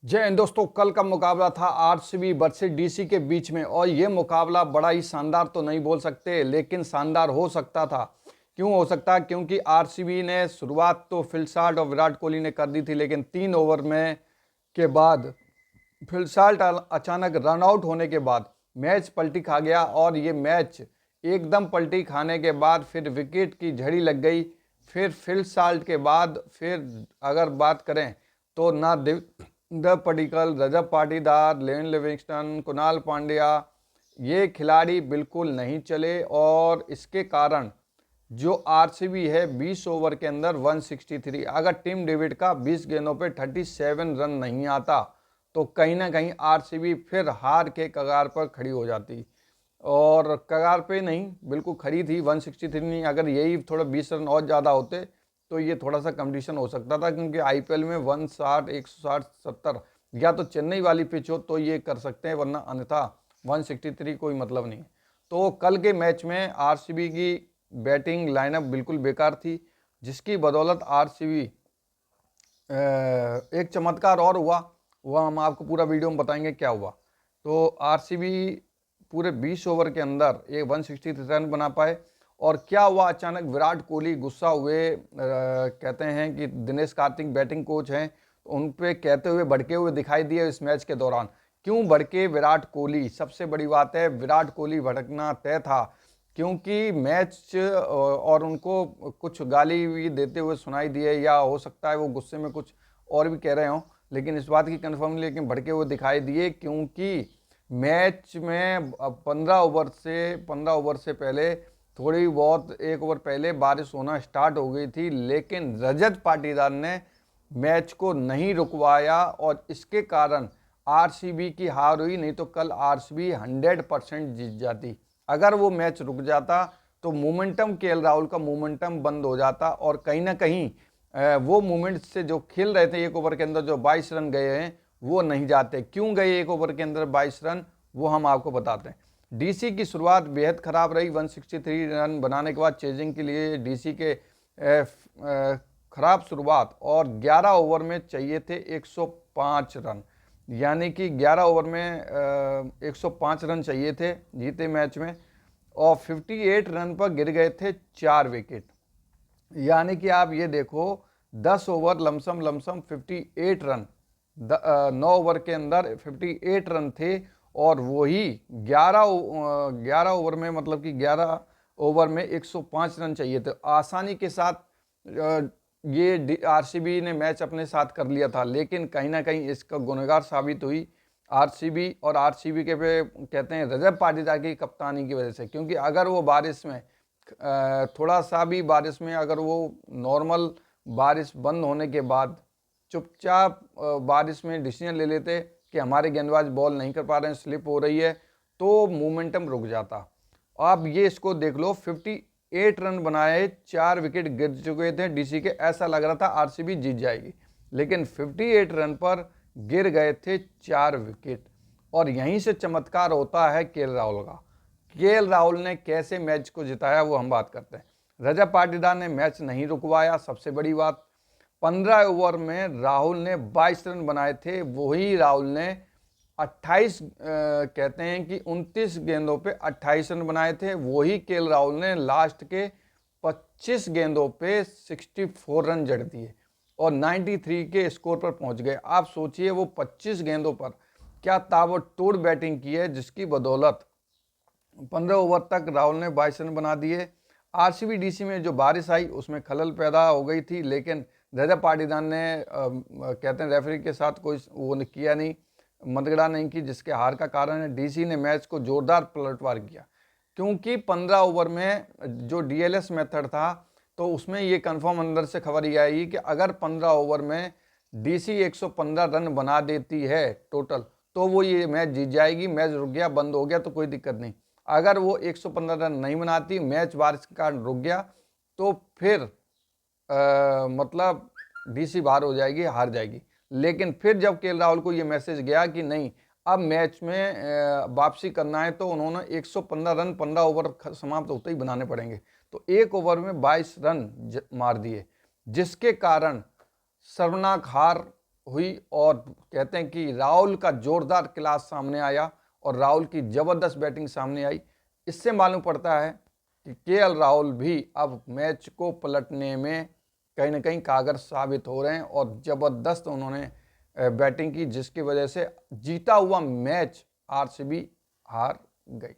जय हिंद दोस्तों। कल का मुकाबला था आरसीबी वर्सेस डीसी के बीच में और ये मुकाबला बड़ा ही शानदार तो नहीं बोल सकते, लेकिन शानदार हो सकता था। क्यों हो सकता? क्योंकि आरसीबी ने शुरुआत तो फिलसाल्ट और विराट कोहली ने कर दी थी, लेकिन 3 ओवर में के बाद फिलसाल्ट अचानक रन आउट होने के बाद मैच पलटी खा गया और ये मैच एकदम पलटी खाने के बाद फिर विकेट की झड़ी लग गई। फिर फिलसाल्ट के बाद फिर अगर बात करें तो ना देव पडिक्कल, रजत पाटीदार, लेन लिविंगस्टन, कुणाल पांड्या ये खिलाड़ी बिल्कुल नहीं चले और इसके कारण जो आरसीबी है 20 ओवर के अंदर 163, अगर टिम डेविड का 20 गेंदों पे 37 रन नहीं आता तो कहीं ना कहीं आरसीबी फिर हार के कगार पर खड़ी हो जाती। और कगार पे नहीं, बिल्कुल खड़ी थी। 163 नहीं, अगर यही थोड़ा 20 रन और ज़्यादा होते तो ये थोड़ा सा कंडीशन हो सकता था, क्योंकि आईपीएल में 160, 160, 70 या तो चेन्नई वाली पिच हो तो ये कर सकते हैं, वरना अन्यथा 163 कोई मतलब नहीं। तो कल के मैच में आरसीबी की बैटिंग लाइनअप बिल्कुल बेकार थी, जिसकी बदौलत आरसीबी एक चमत्कार और हुआ। वह हम आपको पूरा वीडियो में बताएंगे क्या हुआ। तो आरसीबी पूरे 20 ओवर के अंदर एक 163 रन बना पाए। और क्या हुआ, अचानक विराट कोहली गुस्सा हुए। कहते हैं कि दिनेश कार्तिक बैटिंग कोच हैं, तो उन पे कहते हुए भड़के हुए दिखाई दिए इस मैच के दौरान। क्यों भड़के विराट कोहली? सबसे बड़ी बात है, विराट कोहली भड़कना तय था, क्योंकि मैच और उनको कुछ गाली भी देते हुए सुनाई दिए, या हो सकता है वो गुस्से में कुछ और भी कह रहे हों, लेकिन इस बात की कंफर्म नहीं, लेकिन भड़के हुए दिखाई दिए। क्योंकि मैच में 15 ओवर से पहले थोड़ी बहुत 1 ओवर पहले बारिश होना स्टार्ट हो गई थी, लेकिन रजत पाटीदार ने मैच को नहीं रुकवाया और इसके कारण आरसीबी की हार हुई। नहीं तो कल आरसीबी 100% जीत जाती। अगर वो मैच रुक जाता तो मोमेंटम, केएल राहुल का मोमेंटम बंद हो जाता और कहीं ना कहीं वो मोमेंट से जो खेल रहे थे 1 ओवर के अंदर जो 22 रन गए हैं वो नहीं जाते। क्यों गए 1 ओवर के अंदर 22 रन, वो हम आपको बताते हैं। डीसी की शुरुआत बेहद खराब रही। 163 रन बनाने के बाद चेजिंग के लिए डीसी के खराब शुरुआत, और 11 ओवर में चाहिए थे 105 रन, यानी कि 11 ओवर में 105 रन चाहिए थे जीते मैच में, और 58 रन पर गिर गए थे 4 विकेट। यानी कि आप ये देखो, 10 ओवर लमसम 58 रन, 9 ओवर के अंदर 58 रन थे, और वही 11 ओवर में, मतलब कि 11 ओवर में 105 रन चाहिए थे। आसानी के साथ ये आरसीबी ने मैच अपने साथ कर लिया था, लेकिन कहीं ना कहीं इसका गुनहगार साबित हुई आरसीबी। और आरसीबी के पे कहते हैं रजत पाटीदार की कप्तानी की वजह से, क्योंकि अगर वो बारिश में थोड़ा सा भी बारिश में, अगर वो नॉर्मल बारिश बंद होने के बाद चुपचाप बारिश में डिसीजन ले लेते कि हमारे गेंदबाज बॉल नहीं कर पा रहे हैं, स्लिप हो रही है, तो मोमेंटम रुक जाता। आप ये इसको देख लो, 58 रन बनाए, 4 विकेट गिर चुके थे डीसी के, ऐसा लग रहा था आरसीबी जीत जाएगी, लेकिन 58 रन पर गिर गए थे 4 विकेट। और यहीं से चमत्कार होता है केएल राहुल का। केएल राहुल ने कैसे मैच को जिताया वो हम बात करते हैं। रजत पाटीदार ने मैच नहीं रुकवाया, सबसे बड़ी बात। 15 ओवर में राहुल ने 22 रन बनाए थे, वही राहुल ने 28 कहते हैं कि 29 गेंदों पे 28 रन बनाए थे। वही केएल राहुल ने लास्ट के 25 गेंदों पे 64 रन जड़ दिए और 93 के स्कोर पर पहुंच गए। आप सोचिए, वो 25 गेंदों पर क्या ताबड़तोड़ बैटिंग की है, जिसकी बदौलत 15 ओवर तक राहुल ने 22 रन बना दिए। आरसीबी डीसी में जो बारिश आई उसमें खलल पैदा हो गई थी, लेकिन रजत पाटीदार ने कहते हैं रेफरी के साथ कोई वो किया नहीं, मतगड़ा नहीं की, जिसके हार का कारण है डीसी ने मैच को जोरदार पलटवार किया। क्योंकि 15 ओवर में जो डीएलएस मेथड था, तो उसमें ये कंफर्म अंदर से खबर ये आई कि अगर 15 ओवर में डीसी 115 रन बना देती है टोटल, तो वो ये मैच जीत जाएगी। मैच रुक गया, बंद हो गया तो कोई दिक्कत नहीं। अगर वो 115 रन नहीं बनाती, मैच बारिश के कारण रुक गया, तो फिर मतलब डीसी बाहर हो जाएगी, हार जाएगी। लेकिन फिर जब केएल राहुल को ये मैसेज गया कि नहीं, अब मैच में वापसी करना है, तो उन्होंने 115 रन 15 ओवर समाप्त होते ही बनाने पड़ेंगे, तो 1 ओवर में 22 रन मार दिए, जिसके कारण शर्मनाक हार हुई और कहते हैं कि राहुल का जोरदार क्लास सामने आया और राहुल की ज़बरदस्त बैटिंग सामने आई। इससे मालूम पड़ता है कि केएल राहुल भी अब मैच को पलटने में कहीं ना कहीं कारगर साबित हो रहे हैं और ज़बरदस्त उन्होंने बैटिंग की, जिसकी वजह से जीता हुआ मैच आरसीबी हार गई।